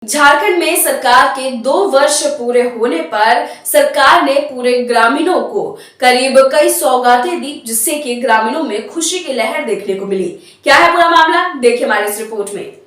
झारखंड में सरकार के 2 वर्ष पूरे होने पर सरकार ने पूरे ग्रामीणों को करीब कई सौगातें दी, जिससे कि ग्रामीणों में खुशी की लहर देखने को मिली। क्या है पूरा मामला, देखिए हमारे इस रिपोर्ट में।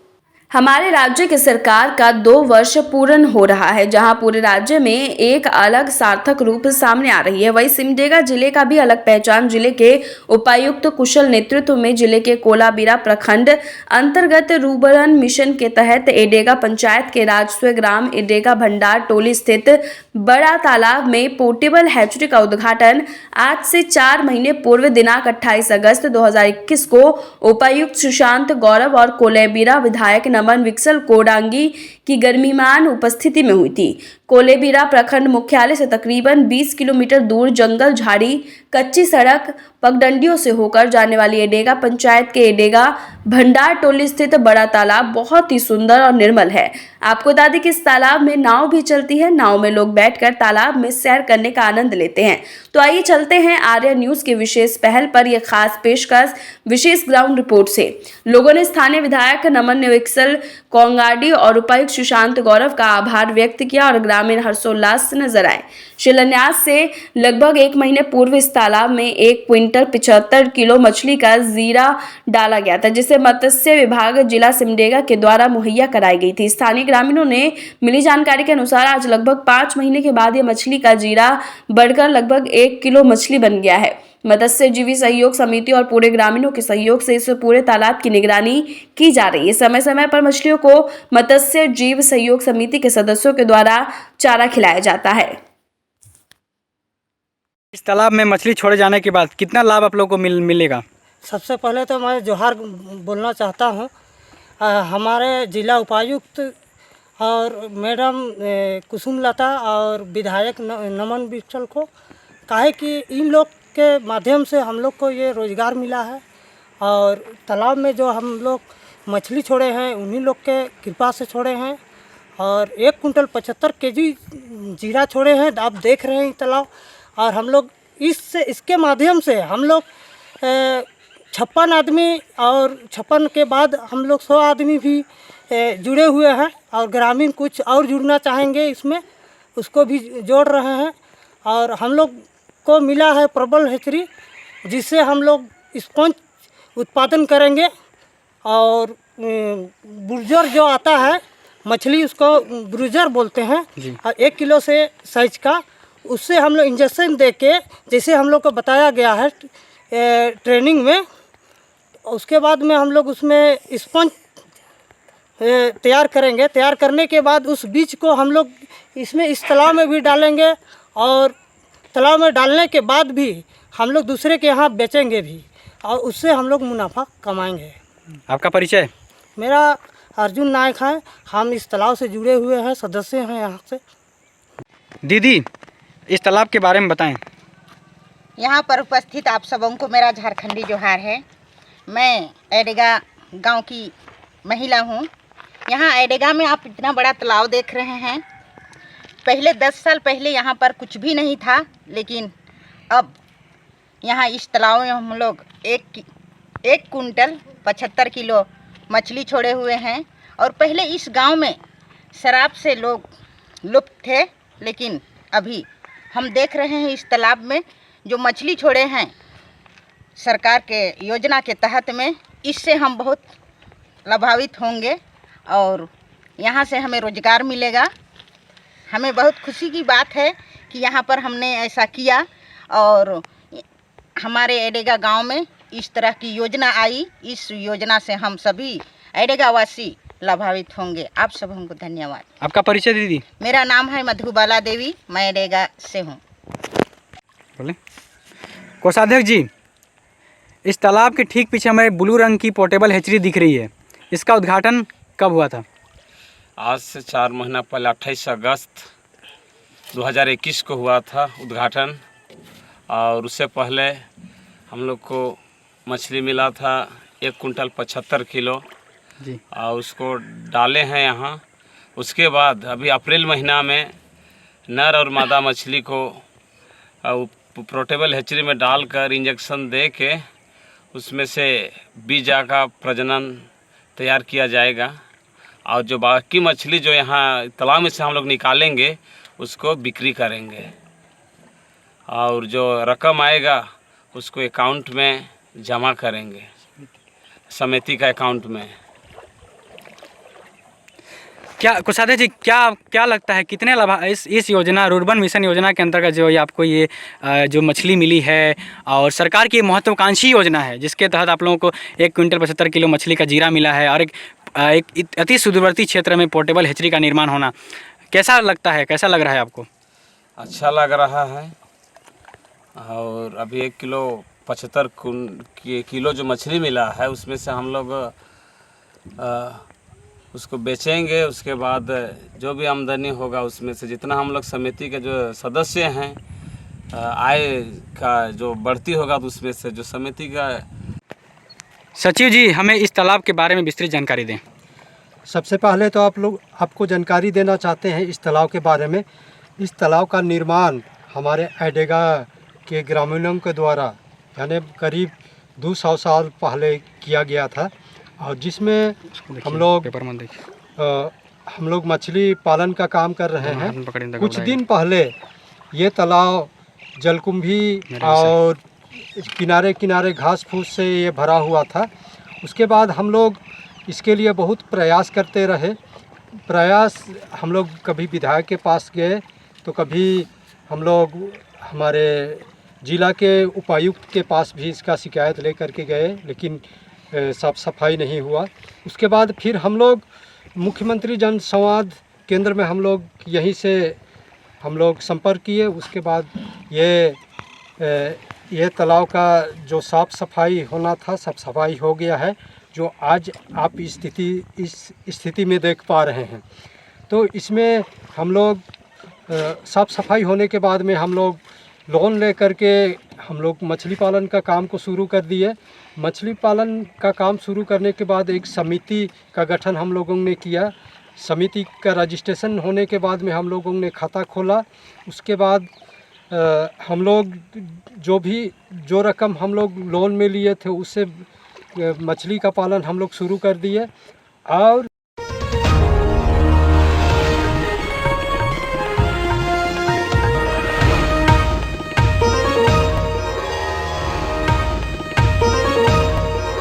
हमारे राज्य की सरकार का 2 वर्ष पूर्ण हो रहा है, जहां पूरे राज्य में एक अलग सार्थक रूप सामने आ रही है। वहीं सिमडेगा जिले का भी अलग पहचान जिले के उपायुक्त कुशल नेतृत्व में जिले के कोलाबीरा प्रखंड अंतर्गत रूबरन मिशन के तहत एडेगा पंचायत के राजस्व ग्राम एडेगा भंडार टोली स्थित बड़ा तालाब में पोर्टेबल हैचरी का उद्घाटन आज से 4 महीने पूर्व दिनांक 28 अगस्त 2021 को उपायुक्त सुशांत गौरव और कोलेबीरा विधायक नमन विक्सल कोडांगी की गर्मीमान उपस्थिति में हुई थी। कोलेबीरा प्रखंड मुख्यालय से तकरीबन 20 किलोमीटर दूर जंगल झाड़ी कच्ची सड़क पगडंडियों से होकर जाने वाली एडेगा पंचायत के एडेगा भंडार टोली स्थित बड़ा तालाब बहुत ही सुंदर और निर्मल है। आपको बता दें कि इस तालाब में नाव भी चलती है। नाव में लोग बैठकर तालाब में सैर करने का आनंद लेते हैं। तो आइए चलते हैं आर्या न्यूज की विशेष पहल पर यह खास पेशकश विशेष ग्राउंड रिपोर्ट से। लोगों ने स्थानीय विधायक नमन विक्सल कोंगाडी और उपायुक्त सुशांत गौरव का आभार व्यक्त किया और ग्रामीण हर्षोल्लास से नजर आए। शिलान्यास से लगभग 1 महीने पूर्व इस तालाब में 1 क्विंटल 75 किलो मछली का जीरा डाला गया था, जिसे मत्स्य विभाग जिला सिमडेगा के द्वारा मुहैया कराई गई थी। स्थानीय ग्रामीणों ने मिली जानकारी के अनुसार आज लगभग 5 महीने के बाद यह मछली का जीरा बढ़कर लगभग 1 किलो मछली बन गया है। मत्स्य जीवी सहयोग समिति और पूरे ग्रामीणों के सहयोग से इस पूरे तालाब की निगरानी की जा रही है। समय समय पर मछलियों को मत्स्य जीव सहयोग समिति के सदस्यों के द्वारा चारा खिलाया जाता है। इस तालाब में मछली छोड़े जाने के बाद कितना लाभ आप लोग को मिलेगा? सबसे पहले तो मैं जोहार बोलना चाहता हूँ हमारे जिला उपायुक्त और मैडम कुसुमलता और विधायक नमन विक्सल को, काहे कि इन लोग के माध्यम से हम लोग को ये रोज़गार मिला है और तालाब में जो हम लोग मछली छोड़े हैं उन्हीं लोग के कृपा से छोड़े हैं और 1 कुंटल 75 केजी जीरा छोड़े हैं। आप देख रहे हैं तालाब और हम लोग इसके माध्यम से हम लोग 56 आदमी और 56 के बाद हम लोग 100 आदमी भी जुड़े हुए हैं और ग्रामीण कुछ और जुड़ना चाहेंगे इसमें, उसको भी जोड़ रहे हैं। और हम लोग को मिला है प्रबल हैचरी, जिससे हम लोग स्पंज उत्पादन करेंगे और ब्रूजर जो आता है मछली, उसको ब्रूजर बोलते हैं, और 1 किलो से साइज का, उससे हम लोग इंजेक्शन दे के, जैसे हम लोग को बताया गया है ट्रेनिंग में, उसके बाद में हम लोग उसमें स्पंज तैयार करेंगे। तैयार करने के बाद उस बीज को हम लोग इसमें इस तालाब में भी डालेंगे और तालाब में डालने के बाद भी हम लोग दूसरे के यहाँ बेचेंगे भी और उससे हम लोग मुनाफा कमाएंगे। आपका परिचय? मेरा अर्जुन नायक है, हम इस तालाब से जुड़े हुए हैं, सदस्य हैं यहाँ से। दीदी, इस तालाब के बारे में बताएं। यहाँ पर उपस्थित आप सबों को मेरा झारखंडी जोहार है। मैं एडेगा गांव की महिला हूँ। यहाँ एडेगा में आप इतना बड़ा तालाब देख रहे हैं। पहले 10 साल पहले यहाँ पर कुछ भी नहीं था, लेकिन अब यहाँ इस तालाब में हम लोग 1 कुंटल 75 किलो मछली छोड़े हुए हैं। और पहले इस गांव में शराब से लोग लुप्त थे, लेकिन अभी हम देख रहे हैं इस तालाब में जो मछली छोड़े हैं सरकार के योजना के तहत में, इससे हम बहुत लाभान्वित होंगे और यहाँ से हमें रोज़गार मिलेगा। हमें बहुत खुशी की बात है कि यहाँ पर हमने ऐसा किया और हमारे एडेगा गांव में इस तरह की योजना आई। इस योजना से हम सभी एडेगा वासी लाभान्वित होंगे। आप सबों को धन्यवाद। आपका परिचय दीदी? मेरा नाम है मधुबाला देवी, मैं एडेगा से हूँ। बोले कोषाध्यक्ष जी, इस तालाब के ठीक पीछे हमें ब्लू रंग की पोर्टेबल हैचरी दिख रही है, इसका उद्घाटन कब हुआ था? आज से 4 महीना पहले 28 अगस्त 2021 को हुआ था उद्घाटन। और उससे पहले हम लोग को मछली मिला था 1 कुंटल 75 किलो जी, और उसको डाले हैं यहाँ। उसके बाद अभी अप्रैल महीना में नर और मादा मछली को पोर्टेबल हैचरी में डालकर इंजेक्शन दे के उसमें से बीजा का प्रजनन तैयार किया जाएगा और जो बाकी मछली जो यहाँ तालाब में से हम लोग निकालेंगे उसको बिक्री करेंगे, और जो रकम आएगा उसको अकाउंट में जमा करेंगे, समिति का अकाउंट में। क्या कोषाध्यक्ष जी, क्या लगता है कितने लाभ इस योजना रुर्बन मिशन योजना के अंतर्गत जो ये आपको ये जो मछली मिली है, और सरकार की महत्वाकांक्षी योजना है जिसके तहत आप लोगों को 1 क्विंटल 75 किलो मछली का जीरा मिला है, और एक अति सुदूरवर्ती क्षेत्र में पोर्टेबल हैचरी का निर्माण होना, कैसा लगता है, कैसा लग रहा है आपको? अच्छा लग रहा है। और अभी 1 किलो 75 किलो जो मछली मिला है उसमें से हम लोग उसको बेचेंगे। उसके बाद जो भी आमदनी होगा उसमें से जितना हम लोग समिति के जो सदस्य हैं आय का जो बढ़ती होगा तो उसमें से जो समिति का। सचिव जी, हमें इस तालाब के बारे में विस्तृत जानकारी दें। सबसे पहले तो आपको जानकारी देना चाहते हैं इस तालाब के बारे में। इस तालाब का निर्माण हमारे एडेगा के ग्रामीणों के द्वारा यानी करीब 200 साल पहले किया गया था, और जिसमें हम लोग मछली पालन का काम कर रहे हैं। कुछ दिन पहले ये तालाब जलकुंभी और किनारे किनारे घास फूस से ये भरा हुआ था। उसके बाद हम लोग इसके लिए बहुत प्रयास करते रहे। हम लोग कभी विधायक के पास गए तो कभी हम लोग हमारे जिला के उपायुक्त के पास भी इसका शिकायत लेकर के गए, लेकिन साफ सफाई नहीं हुआ। उसके बाद फिर हम लोग मुख्यमंत्री जन संवाद केंद्र में हम लोग यहीं से हम लोग संपर्क किए। उसके बाद ये तालाब का जो साफ़ सफाई होना था साफ़ सफाई हो गया है, जो आज आप इस स्थिति में देख पा रहे हैं। तो इसमें हम लोग साफ़ सफाई होने के बाद में हम लोग लोन ले करके हम लोग मछली पालन का काम को शुरू कर दिए। मछली पालन का काम शुरू करने के बाद एक समिति का गठन हम लोगों ने किया। समिति का रजिस्ट्रेशन होने के बाद में हम लोगों ने खाता खोला। उसके बाद हम लोग जो रकम हम लोग लोन में लिए थे उससे मछली का पालन हम लोग शुरू कर दिए। और